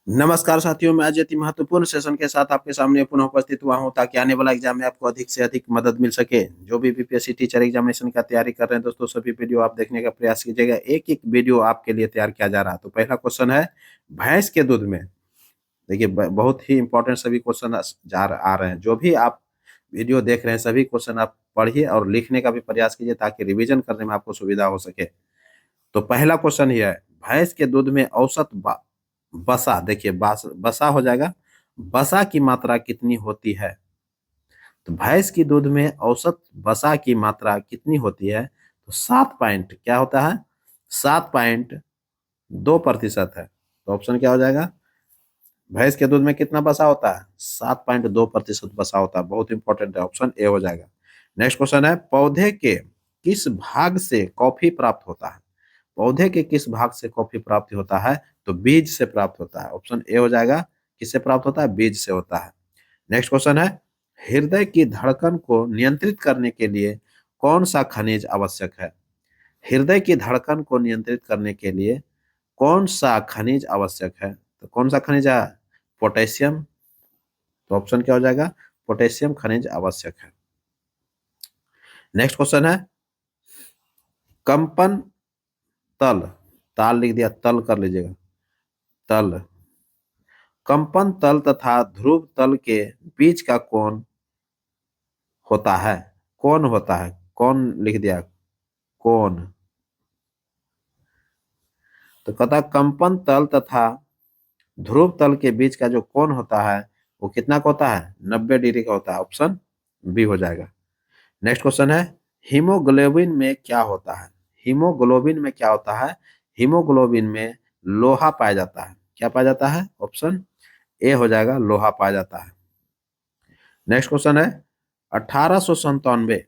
नमस्कार साथियों, मैं आज अति महत्वपूर्ण सेशन के साथ आपके सामने पुनः उपस्थित हुआ हूं ताकि आने वाला एग्जाम में आपको अधिक से अधिक मदद मिल सके। जो भी बीपीएससी टीचर एग्जामिनेशन का तैयारी कर रहे हैं दोस्तों, सभी वीडियो आप देखने का प्रयास कीजिएगा। एक एक वीडियो आपके लिए तैयार किया जा रहा है। तो पहला क्वेश्चन है, भैंस के दूध में, देखिए बहुत ही इंपॉर्टेंट सभी क्वेश्चन आ रहे हैं। जो भी आप वीडियो देख रहे हैं सभी क्वेश्चन आप पढ़िए और लिखने का भी प्रयास कीजिए ताकि रिविजन करने में आपको सुविधा हो सके। तो पहला क्वेश्चन ये है, भैंस के दूध में औसत बसा, देखिए बसा हो जाएगा, बसा की मात्रा कितनी होती है। तो भैंस की दूध में औसत बसा की मात्रा कितनी होती है, तो 7 पॉइंट क्या होता है, 7.2% है। तो ऑप्शन क्या हो जाएगा, भैंस के दूध में कितना बसा होता है, 7.2% बसा होता है। बहुत इंपॉर्टेंट है, ऑप्शन ए हो जाएगा। नेक्स्ट क्वेश्चन है, पौधे के किस भाग से कॉफी प्राप्त होता है। पौधे के किस भाग से कॉफी प्राप्त होता है, तो बीज से प्राप्त होता है। ऑप्शन ए हो जाएगा, किससे प्राप्त होता है, बीज से होता है। नेक्स्ट क्वेश्चन है, हृदय की धड़कन को नियंत्रित करने के लिए कौन सा खनिज आवश्यक है। हृदय की धड़कन को नियंत्रित करने के लिए कौन सा खनिज आवश्यक है, तो कौन सा खनिज है, पोटेशियम। तो ऑप्शन क्या हो जाएगा, पोटेशियम खनिज आवश्यक है। नेक्स्ट क्वेश्चन है, कंपन तल, ताल लिख दिया, तल कर लीजिएगा, तल, कंपन तल तथा ध्रुव तल के बीच का कोण होता है, कौन होता है, कौन लिख दिया, कौन। तो कहता है कंपन तल तथा ध्रुव तल के बीच का जो कोण होता है वो कितना का होता है, 90 डिग्री का होता है। ऑप्शन बी हो जाएगा। नेक्स्ट क्वेश्चन है, हीमोग्लोबिन में क्या होता है। हीमोग्लोबिन में क्या होता है, हीमोग्लोबिन में लोहा पाया जाता है। क्या पाया जाता है, ऑप्शन ए हो जाएगा, लोहा पाया जाता है। नेक्स्ट क्वेश्चन है, 1897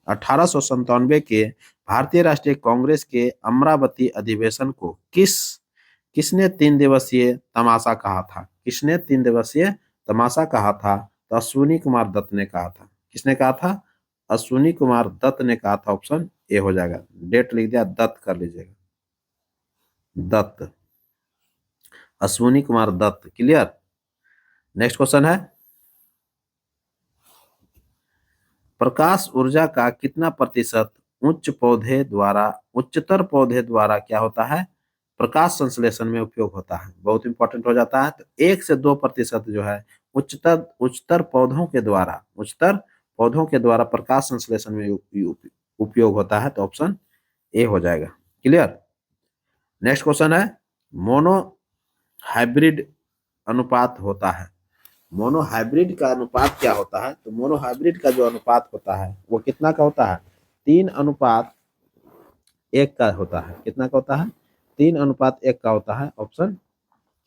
1897 के भारतीय राष्ट्रीय कांग्रेस के अमरावती अधिवेशन को किसने 3 दिवसीय तमाशा कहा था। किसने 3 दिवसीय तमाशा कहा था, तो अश्विनी कुमार दत्त ने कहा था। किसने कहा था, अश्विनी कुमार दत्त ने कहा था। ऑप्शन ए हो जाएगा, डेट लिख दिया, दत्त कर लीजिएगा, Dutt, Ashwini Kumar Dutt. Clear. Next question है, प्रकाश ऊर्जा का कितना प्रतिशत उच्चतर पौधे द्वारा क्या होता है, प्रकाश संश्लेषण में उपयोग होता है। बहुत इंपॉर्टेंट हो जाता है। तो 1 से 2% जो है उच्चतर पौधों के द्वारा प्रकाश संश्लेषण में उपयोग होता है। तो ऑप्शन ए हो जाएगा। क्लियर। नेक्स्ट क्वेश्चन है, मोनो हाइब्रिड अनुपात होता है। मोनोहाइब्रिड का अनुपात क्या होता है, तो मोनोहाइब्रिड का जो अनुपात होता है वो कितना का होता है, 3:1 का होता है। कितना का होता है, 3:1 का होता है। ऑप्शन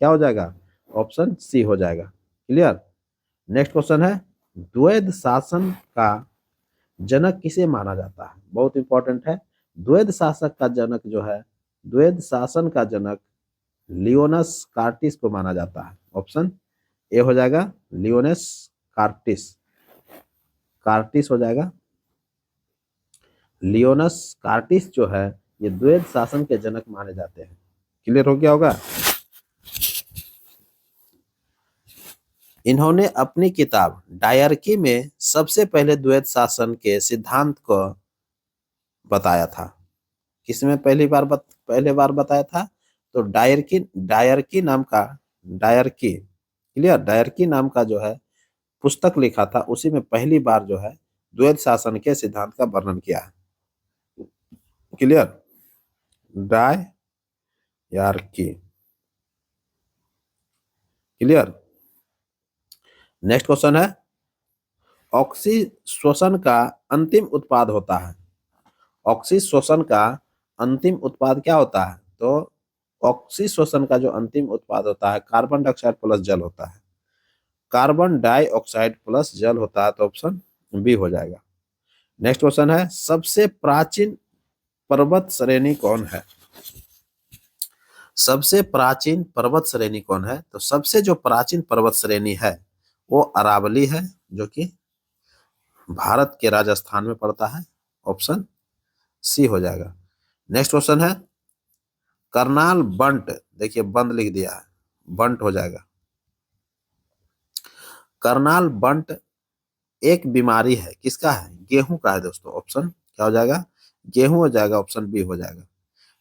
क्या हो जाएगा, ऑप्शन सी हो जाएगा। क्लियर। नेक्स्ट क्वेश्चन है, द्वैध शासन का जनक किसे माना जाता है। बहुत इंपॉर्टेंट है। द्वैध शासक का जनक जो है, द्वैध शासन का जनक लियोनस कार्टिस को माना जाता है। ऑप्शन ए हो जाएगा, लियोनस कार्टिस, कार्टिस हो जाएगा। लियोनस कार्टिस जो है ये द्वैध शासन के जनक माने जाते हैं। क्लियर हो गया होगा। इन्होंने अपनी किताब डायरकी में सबसे पहले द्वैध शासन के सिद्धांत को बताया था। किसमें पहले बार बताया था, तो डायरकी नाम का, डायरकी, क्लियर, डायरकी नाम का जो है पुस्तक लिखा था, उसी में पहली बार जो है द्वैध शासन के सिद्धांत का वर्णन किया है। Clear. Dyarchy. Clear. Next question है, ऑक्सीश्वसन का अंतिम उत्पाद होता है। ऑक्सीश्वसन का अंतिम उत्पाद क्या होता है, तो ऑक्सीश्वसन का जो अंतिम उत्पाद होता है कार्बन डाइऑक्साइड प्लस जल होता है। कार्बन डाइऑक्साइड प्लस जल होता है। तो ऑप्शन बी हो जाएगा। नेक्स्ट क्वेश्चन है, सबसे प्राचीन पर्वत श्रेणी कौन है। सबसे प्राचीन पर्वत श्रेणी कौन है, तो सबसे जो प्राचीन पर्वत श्रेणी है वो अरावली है, जो कि भारत के राजस्थान में पड़ता है। ऑप्शन सी हो जाएगा। नेक्स्ट क्वेश्चन है, करनाल बंट, देखिए बंद लिख दिया है, बंट हो जाएगा। करनाल बंट एक बीमारी है, किसका है? गेहूं का है दोस्तों। ऑप्शन क्या हो जाएगा? गेहूं हो जाएगा, ऑप्शन बी हो जाएगा।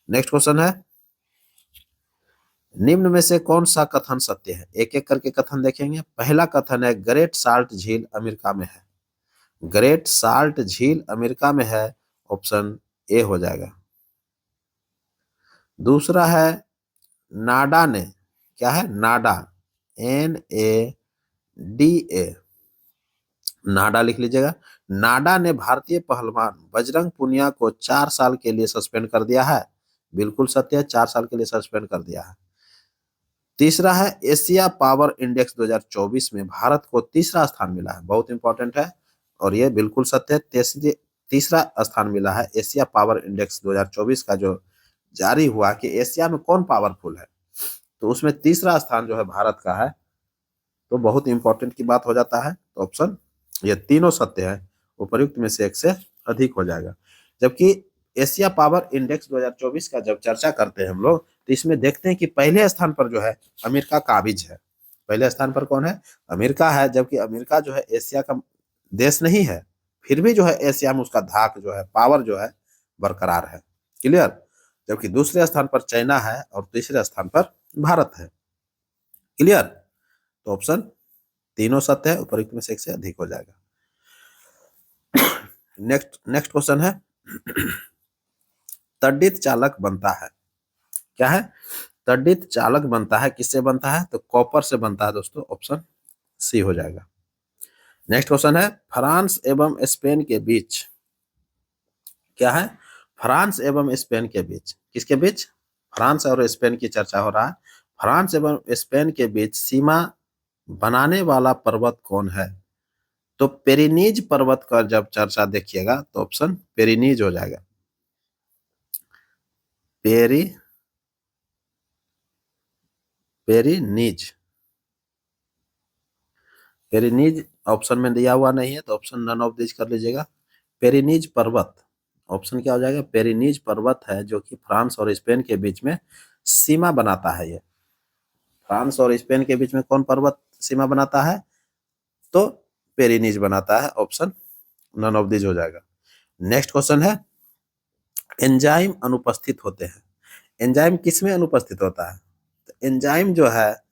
नेक्स्ट क्वेश्चन है, निम्न में से कौन सा कथन सत्य है? एक एक करके कथन देखेंगे। पहला कथन है ग्रेट साल्ट झील अमेरिका में है। ग्रेट साल्ट झील अमेरिका में है, ऑप्शन ए हो जाएगा। दूसरा है नाडा ने, क्या है? नाडा, NADA, नाडा लिख लीजिएगा। नाडा ने भारतीय पहलवान बजरंग पुनिया को 4 साल के लिए सस्पेंड कर दिया है। बिल्कुल सत्य है, 4 साल के लिए सस्पेंड कर दिया है। तीसरा है एशिया पावर इंडेक्स 2024 में भारत को तीसरा स्थान मिला है, बहुत इंपॉर्टेंट है और ये बिल्कुल सत्य है। तीसरा स्थान मिला है एशिया पावर इंडेक्स 2024 का, जो जारी हुआ कि एशिया में कौन पावरफुल है, तो उसमें तीसरा स्थान जो है भारत का है, तो बहुत इंपॉर्टेंट की बात हो जाता है। तो ऑप्शन ये तीनों सत्य है, उपर्युक्त में से एक से अधिक हो जाएगा। जबकि एशिया पावर इंडेक्स 2024 का जब चर्चा करते हैं हम लोग, तो इसमें देखते हैं कि पहले स्थान पर जो है अमेरिका काबिज है। पहले स्थान पर कौन है? अमेरिका है। जबकि अमेरिका जो है एशिया का देश नहीं है, फिर भी जो है एशिया में उसका धाक जो है, पावर जो है बरकरार है। क्लियर? जबकि दूसरे स्थान पर चाइना है और तीसरे स्थान पर भारत है। क्लियर? तो ऑप्शन तीनों सत्य है, उपयुक्त में से एक से अधिक हो जाएगा। नेक्स्ट क्वेश्चन है, तड़ित चालक बनता है, क्या है? तड़ित चालक बनता है, किससे बनता है? तो कॉपर से बनता है दोस्तों, ऑप्शन सी हो जाएगा। नेक्स्ट क्वेश्चन है, फ्रांस एवं स्पेन के बीच, क्या है? फ्रांस एवं स्पेन के बीच, किसके बीच? फ्रांस और स्पेन की चर्चा हो रहा है। फ्रांस एवं स्पेन के बीच सीमा बनाने वाला पर्वत कौन है? तो पेरिनीज पर्वत का जब चर्चा देखिएगा तो ऑप्शन पेरिनीज हो जाएगा। पेरिनीज पेरिनीज ऑप्शन में दिया हुआ नहीं है, तो ऑप्शन नन ऑफ दिस कर लीजिएगा। पेरिनीज पर्वत, ऑप्शन क्या हो जाएगा? पेरिनीज पर्वत है, जो कि फ्रांस और स्पेन के बीच में सीमा बनाता है। ये फ्रांस और स्पेन के बीच में कौन पर्वत सीमा बनाता है? तो पेरिनीज बनाता है, ऑप्शन नन ऑफ दिस हो जाएगा। नेक्स्ट क्वेश्चन है, एंजाइम अनुपस्थित होते हैं। एंजाइम किस में अनुपस्थित होता है? तो एंजाइम जो है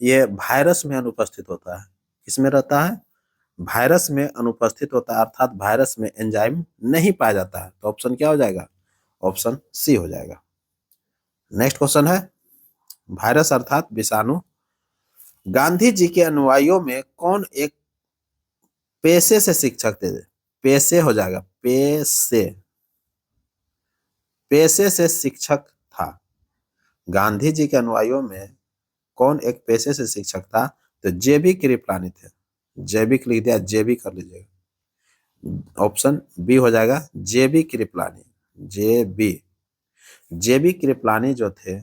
ये वायरस में अनुपस्थित होता है। किसमें रहता है? वायरस में अनुपस्थित होता है, अर्थात वायरस में एंजाइम नहीं पाया जाता है। तो ऑप्शन क्या हो जाएगा? ऑप्शन सी हो जाएगा। नेक्स्ट क्वेश्चन है, वायरस अर्थात विषाणु। गांधी जी के अनुयायियों में कौन एक पेशे से शिक्षक थे? पेशे हो जाएगा, पेशे से शिक्षक था। गांधी जी के अनुयायियों में कौन एक पेशे से शिक्षक था? तो जेबी कृपलानी थे। जैविक लिख दिया, जेबी कर लीजिएगा। ऑप्शन बी हो जाएगा, जेबी कृपलानी। जेबी कृपलानी जो थे,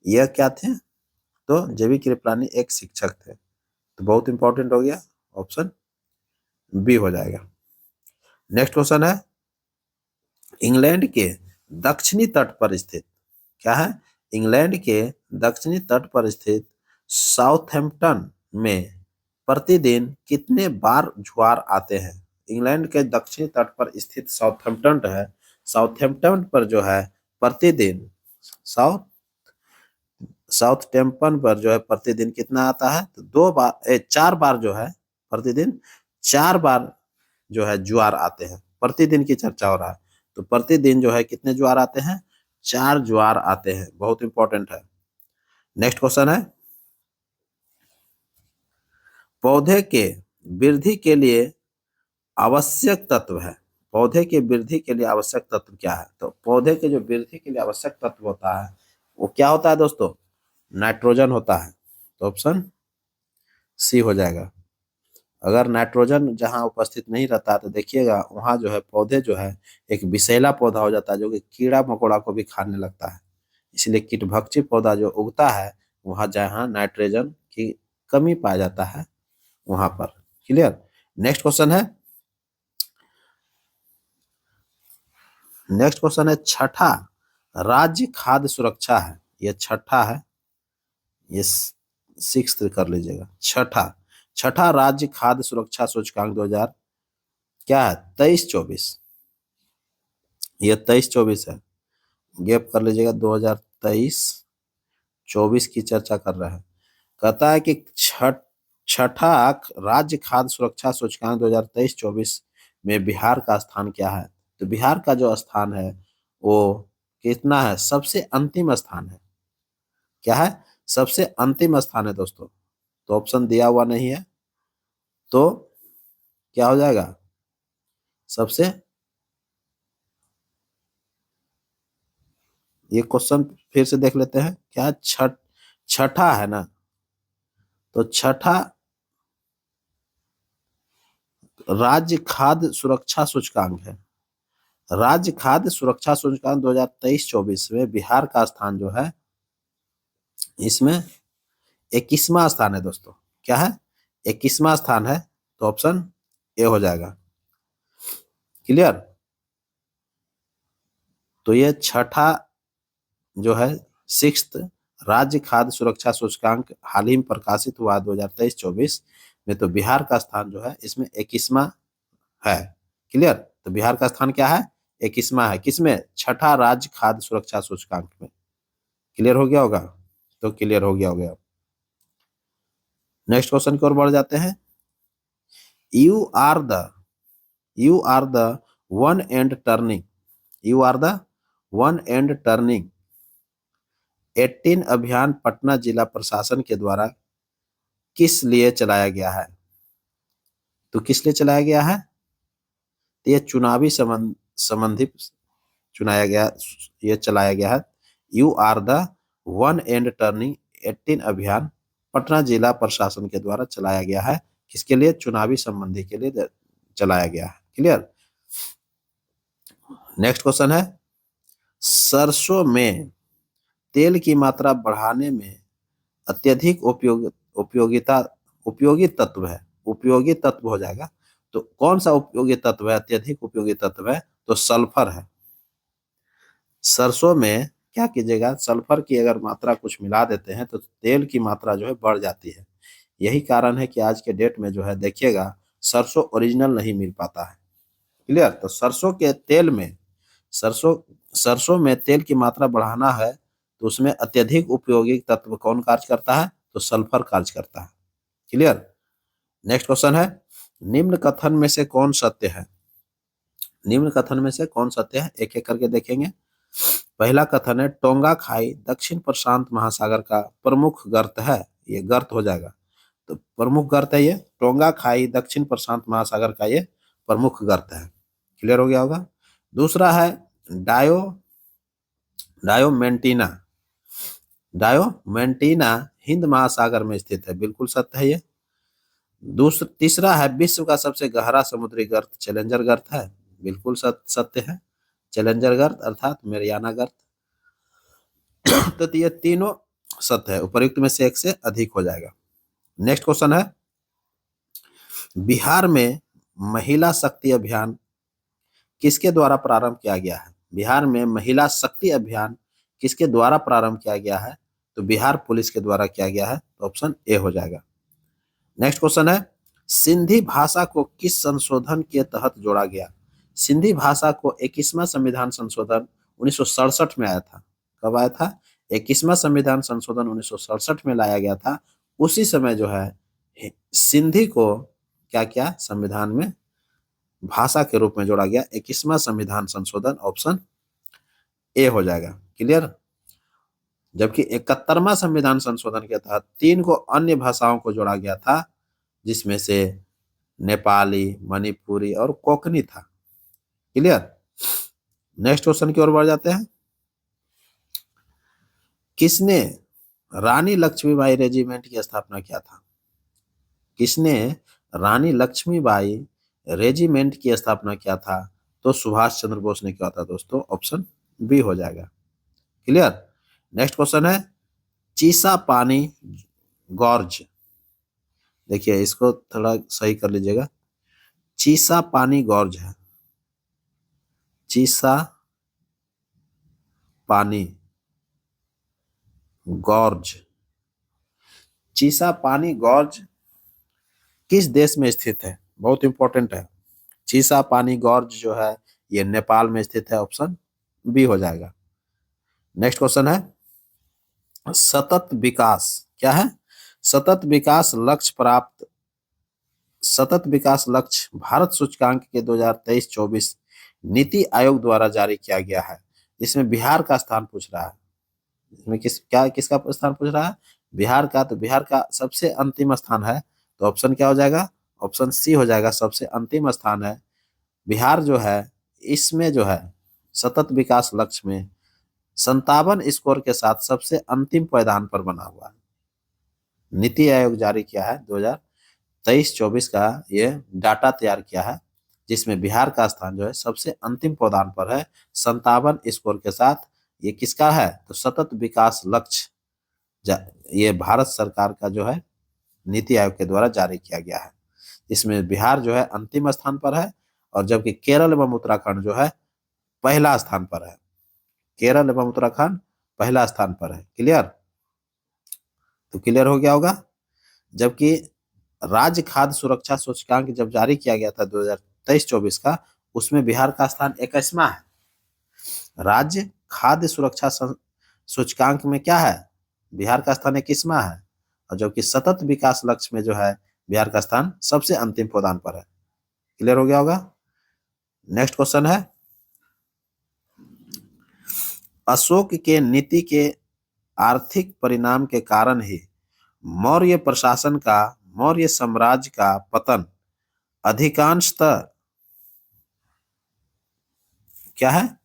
यह क्या थे? तो जेबी कृपलानी एक शिक्षक थे। तो बहुत इंपॉर्टेंट हो गया, ऑप्शन बी हो जाएगा। नेक्स्ट क्वेश्चन है, इंग्लैंड के दक्षिणी तट पर स्थित, क्या है? इंग्लैंड के दक्षिणी तट पर स्थित साउथहैम्पटन में प्रतिदिन कितने बार ज्वार आते हैं? इंग्लैंड के दक्षिणी तट पर स्थित साउथहैम्पटन है, साउथहैम्पटन पर जो है प्रतिदिन साउथहैम्पटन पर जो है प्रतिदिन कितना आता है? तो 4 बार जो है प्रतिदिन 4 बार जो है ज्वार आते हैं। प्रतिदिन की चर्चा हो रहा है, तो प्रतिदिन जो है कितने ज्वार आते हैं? 4 ज्वार आते हैं, बहुत इंपॉर्टेंट है। नेक्स्ट क्वेश्चन है, पौधे के वृद्धि के लिए आवश्यक तत्व है। पौधे के वृद्धि के लिए आवश्यक तत्व क्या है? तो पौधे के जो वृद्धि के लिए आवश्यक तत्व होता है वो क्या होता है दोस्तों? नाइट्रोजन होता है। तो ऑप्शन सी हो जाएगा। अगर नाइट्रोजन जहां उपस्थित नहीं रहता तो देखिएगा वहां जो है पौधे जो है एक विषैला पौधा हो जाता है, जो कि कीड़ा मकोड़ा को भी खाने लगता है। इसलिए कीटभक्षी पौधा जो उगता है वहां जहां नाइट्रोजन की कमी पाया जाता है वहां पर। क्लियर? नेक्स्ट क्वेश्चन है, छठा राज्य खाद्य सुरक्षा है। ये छठा है, ये सिक्स्थ कर लीजिएगा। छठा, छठा राज्य खाद्य सुरक्षा सूचकांक 2000 क्या है 23-24, ये 23-24 है, गैप कर लीजिएगा। 2023-24 की चर्चा कर रहा है। कहता है कि छठा राज्य खाद्य सुरक्षा सूचकांक 2023-24 में बिहार का स्थान क्या है। तो बिहार का जो स्थान है वो कितना है, सबसे अंतिम स्थान है। क्या है, सबसे अंतिम स्थान है दोस्तों। तो ऑप्शन दिया हुआ नहीं है, तो क्या हो जाएगा, सबसे, ये क्वेश्चन फिर से देख लेते हैं। क्या छठा है ना, तो छठा राज्य खाद्य सुरक्षा सूचकांक है। राज्य खाद्य सुरक्षा सूचकांक 2023-24 में बिहार का स्थान जो है, इसमें 21वां स्थान है दोस्तों। क्या है, 21वां स्थान है। तो ऑप्शन ए हो जाएगा। क्लियर। तो ये छठा जो है, सिक्स्थ राज्य खाद्य सुरक्षा सूचकांक हाल ही में प्रकाशित हुआ 2023-24 में, तो बिहार का स्थान जो है इसमें 21वां है। क्लियर। तो बिहार का स्थान क्या है, 21वां है। किसमें, छठा राज्य खाद्य सुरक्षा सूचकांक में। क्लियर हो गया होगा, तो क्लियर हो गया होगा। नेक्स्ट क्वेश्चन की ओर बढ़ जाते हैं। You are the you are the one and turning you are the one and turning 18 अभियान पटना जिला प्रशासन के द्वारा किस लिए चलाया गया है। तो किस लिए चलाया गया है, तो ये चुनावी संबंधित चुनाया गया, ये चलाया गया है। You are the one and turning 18 अभियान पटना जिला प्रशासन के द्वारा चलाया गया है। किसके लिए, चुनावी संबंधी के लिए चलाया गया है। क्लियर। नेक्स्ट क्वेश्चन है, सरसों में तेल की मात्रा बढ़ाने में अत्यधिक उपयोगी तत्व है। उपयोगी तत्व हो जाएगा। तो कौन सा उपयोगी तत्व है, अत्यधिक उपयोगी तत्व है, तो सल्फर है। सरसों में क्या कीजिएगा, सल्फर की अगर मात्रा कुछ मिला देते हैं तो तेल की मात्रा जो है बढ़ जाती है। यही कारण है कि आज के डेट में जो है देखिएगा, सरसों ओरिजिनल नहीं मिल पाता है। क्लियर। तो सरसों के तेल में, सरसों सरसों में तेल की मात्रा बढ़ाना है तो उसमें अत्यधिक उपयोगी तत्व कौन कार्य करता है, तो सल्फर कार्य करता है। क्लियर। नेक्स्ट क्वेश्चन है, निम्न कथन में से कौन सत्य है। निम्न कथन में से कौन सत्य है, एक एक करके देखेंगे। पहला कथन है, टोंगा खाई दक्षिण प्रशांत महासागर का प्रमुख गर्त है। ये गर्त हो जाएगा। तो प्रमुख गर्त है ये, टोंगा खाई दक्षिण प्रशांत महासागर का ये प्रमुख गर्त है। क्लियर हो गया होगा। दूसरा है, डायो डायोमेंटिना डायोमेंटिना हिंद महासागर में स्थित है। बिल्कुल सत्य है ये। तीसरा है, विश्व का सबसे गहरा समुद्री गर्त चैलेंजर गर्त है। बिल्कुल सत्य है, चैलेंजर गर्त अर्थात मेरियाना गर्त। तो ये तीनों सत्य है, उपयुक्त में से एक से अधिक हो जाएगा। नेक्स्ट क्वेश्चन है, बिहार में महिला शक्ति अभियान किसके द्वारा प्रारंभ किया गया है। बिहार में महिला शक्ति अभियान किसके द्वारा प्रारंभ किया गया है, तो बिहार पुलिस के द्वारा किया गया है। तो ऑप्शन ए हो जाएगा। नेक्स्ट क्वेश्चन है, सिंधी भाषा को किस संशोधन के तहत जोड़ा गया। सिंधी भाषा को 21वां संविधान संशोधन 1967 में आया था। कब आया था, 21वां संविधान संशोधन 1967 में लाया गया था। उसी समय जो है सिंधी को क्या क्या संविधान में भाषा के रूप में जोड़ा गया, 21वां संविधान संशोधन, ऑप्शन ए हो जाएगा। क्लियर। जबकि 71वां संविधान संशोधन के तहत 3 को अन्य भाषाओं को जोड़ा गया था, जिसमें से नेपाली, मणिपुरी और कोंकणी था। क्लियर। नेक्स्ट क्वेश्चन की ओर बढ़ जाते हैं। किसने रानी लक्ष्मीबाई रेजिमेंट की स्थापना किया था। किसने रानी लक्ष्मीबाई रेजिमेंट की स्थापना किया था, तो सुभाष चंद्र बोस ने किया था दोस्तों। ऑप्शन बी हो जाएगा। क्लियर। नेक्स्ट क्वेश्चन है, चीसा पानी गॉर्ज। देखिए इसको थोड़ा सही कर लीजिएगा। चीसा पानी गॉर्ज है। चीसा पानी गॉर्ज चीसा पानी गॉर्ज किस देश में स्थित है? बहुत इंपॉर्टेंट है। चीसा पानी गॉर्ज जो है ये नेपाल में स्थित है, ऑप्शन बी हो जाएगा। नेक्स्ट क्वेश्चन है सतत विकास क्या है? सतत विकास लक्ष्य प्राप्त सतत विकास लक्ष्य भारत सूचकांक के 2023-24 नीति आयोग द्वारा जारी किया गया है। इसमें बिहार का स्थान पूछ रहा है। इसमें किसका स्थान पूछ रहा है? बिहार का। तो बिहार का सबसे अंतिम स्थान है, तो ऑप्शन क्या हो जाएगा? ऑप्शन सी हो जाएगा, सबसे अंतिम स्थान है। बिहार जो है इसमें जो है सतत विकास लक्ष्य में 57 स्कोर के साथ सबसे अंतिम पायदान पर बना हुआ है। नीति आयोग जारी किया है 2023-24 का ये डाटा तैयार किया है, जिसमें बिहार का स्थान जो है सबसे अंतिम पायदान पर है 57 स्कोर के साथ। ये किसका है? तो सतत विकास लक्ष्य ये भारत सरकार का जो है नीति आयोग के द्वारा जारी किया गया है। इसमें बिहार जो है अंतिम स्थान पर है, और जबकि केरल एवं उत्तराखंड जो है पहला स्थान पर है। केरल एवं उत्तराखंड पहला स्थान पर है। क्लियर? तो क्लियर हो गया होगा। जबकि राज्य खाद्य सुरक्षा सूचकांक जब जारी किया गया था 2023-24 का, उसमें बिहार का स्थान 21वां है। राज्य खाद्य सुरक्षा सूचकांक में क्या है? बिहार का स्थान 21वां है, और जबकि सतत विकास लक्ष्य में जो है बिहार का स्थान सबसे अंतिम पायदान पर है। क्लियर हो गया होगा। नेक्स्ट क्वेश्चन है अशोक के नीति के आर्थिक परिणाम के कारण ही मौर्य प्रशासन का मौर्य साम्राज्य का पतन अधिकांशतः क्या है?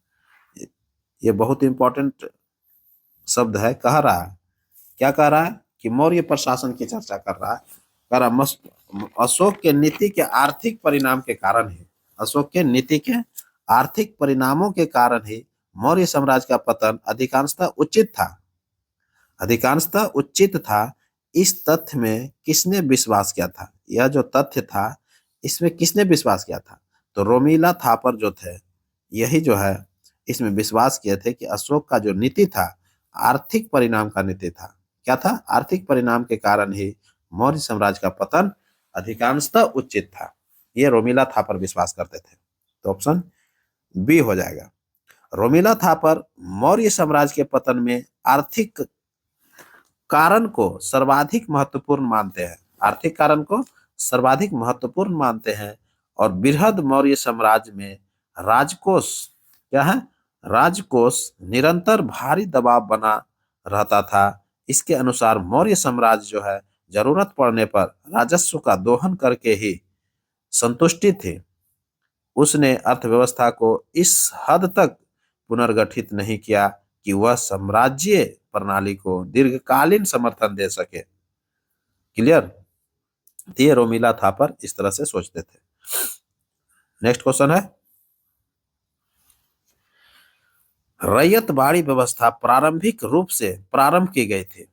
ये बहुत इंपॉर्टेंट शब्द है। कह रहा है, क्या कह रहा है? कि मौर्य प्रशासन की चर्चा कर रहा है। कह रहा अशोक के नीति के आर्थिक परिणाम के कारण ही, अशोक के नीति के आर्थिक परिणामों के कारण ही मौर्य साम्राज्य का पतन अधिकांशतः उचित था। इस तथ्य में किसने विश्वास किया था? यह जो तथ्य था इसमें किसने विश्वास किया था? तो रोमिला थापर जो थे, यही जो है इसमें विश्वास किए थे कि अशोक का जो नीति था आर्थिक परिणाम का नीति था। क्या था? आर्थिक परिणाम के कारण ही मौर्य साम्राज्य का पतन अधिकांशतः उचित था। ये रोमिला थापर विश्वास करते थे। तो ऑप्शन बी हो जाएगा। रोमिला थापर मौर्य साम्राज्य के पतन में आर्थिक कारण को सर्वाधिक महत्वपूर्ण मानते हैं। आर्थिक कारण को सर्वाधिक महत्वपूर्ण मानते हैं। और बृहद मौर्य साम्राज्य में राजकोष क्या है? राजकोष निरंतर भारी दबाव बना रहता था। इसके अनुसार मौर्य साम्राज्य जो है जरूरत पड़ने पर राजस्व का दोहन करके ही संतुष्टि थी। उसने अर्थव्यवस्था को इस हद तक पुनर्गठित नहीं किया कि वह साम्राज्य प्रणाली को दीर्घकालीन समर्थन दे सके। क्लियर? ये रोमिला थापर इस तरह से सोचते थे। नेक्स्ट क्वेश्चन है रैयत बाड़ी व्यवस्था प्रारंभिक रूप से प्रारंभ की गई थी।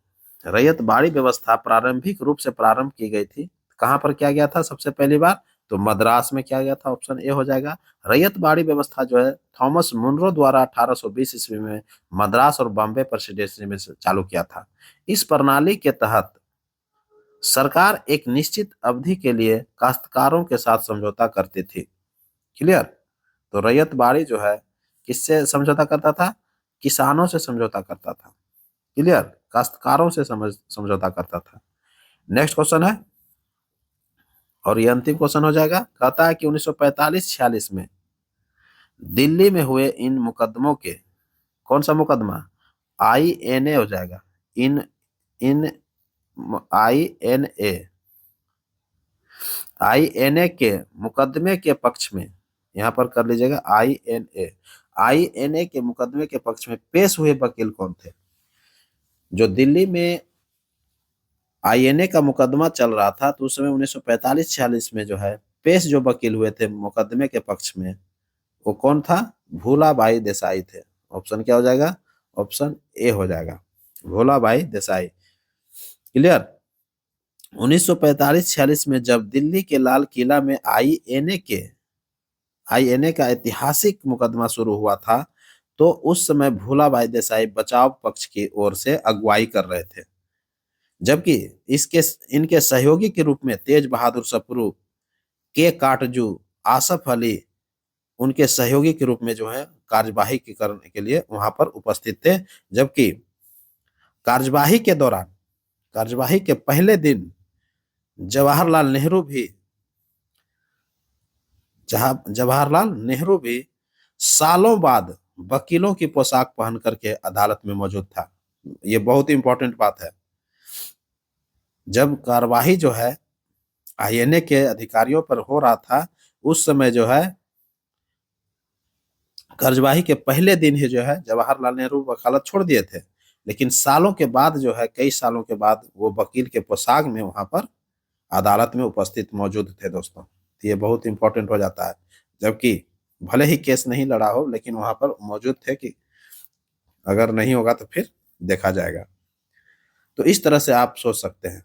रैयत बाड़ी व्यवस्था प्रारंभिक रूप से प्रारंभ की गई थी। कहां पर किया गया था सबसे पहली बार? तो मद्रास में किया गया था। ऑप्शन ए हो जाएगा। रैयत बाड़ी व्यवस्था जो है थॉमस मुनरो द्वारा 1820 ईस्वी में मद्रास और बॉम्बे प्रेसिडेंसी में चालू किया था। इस प्रणाली के तहत सरकार एक निश्चित अवधि के लिए काश्तकारों के साथ समझौता करती थी। क्लियर? तो रैयत बाड़ी जो है किससे समझौता करता था? किसानों से समझौता करता था। क्लियर? काश्तकारों से समझौता करता था। नेक्स्ट क्वेश्चन है, और ये अंतिम क्वेश्चन हो जाएगा। कहता है कि 1945-46 में दिल्ली में हुए इन मुकदमों के, कौन सा मुकदमा? INA हो जाएगा। इन INA के मुकदमे के पक्ष में, यहां पर कर लीजिएगा INA के मुकदमे के पक्ष में पेश हुए वकील कौन थे? जो दिल्ली में INA का मुकदमा चल रहा था, तो उस समय 1945-46 में जो है पेश जो वकील हुए थे मुकदमे के पक्ष में, वो कौन था? भूलाभाई देसाई थे। ऑप्शन क्या हो जाएगा? ऑप्शन ए हो जाएगा, भोलाभाई देसाई। क्लियर? 1945-46 में जब दिल्ली के लाल किला में INA का ऐतिहासिक मुकदमा शुरू हुआ था, तो उस समय भोलाभाई देसाई बचाव पक्ष की ओर से अगुवाई कर रहे थे। जबकि इसके इनके सहयोगी के रूप में तेज बहादुर सप्रू, के काटजू, आसफ अली उनके सहयोगी के रूप में जो है कार्यवाही की करने के लिए वहां पर उपस्थित थे। जबकि कार्यवाही के दौरान, कार्यवाही के पहले दिन जवाहरलाल नेहरू भी जवाहरलाल नेहरू भी सालों बाद वकीलों की पोशाक पहन करके अदालत में मौजूद था। ये बहुत इंपॉर्टेंट बात है। जब कार्यवाही जो है आईएनए के अधिकारियों पर हो रहा था, उस समय जो है कार्यवाही के पहले दिन ही जो है जवाहरलाल नेहरू वकालत छोड़ दिए थे, लेकिन सालों के बाद जो है, कई सालों के बाद वो वकील के पोशाक में वहां पर अदालत में उपस्थित मौजूद थे दोस्तों। तो ये बहुत इंपॉर्टेंट हो जाता है। जबकि भले ही केस नहीं लड़ा हो, लेकिन वहां पर मौजूद थे कि अगर नहीं होगा तो फिर देखा जाएगा। तो इस तरह से आप सोच सकते हैं।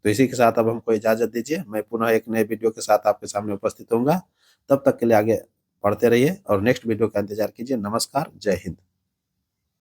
तो इसी के साथ अब हमको इजाजत दीजिए। मैं पुनः एक नए वीडियो के साथ आपके सामने उपस्थित होऊंगा। तब तक के लिए आगे पढ़ते रहिए और नेक्स्ट वीडियो का इंतजार कीजिए। नमस्कार, जय हिंद।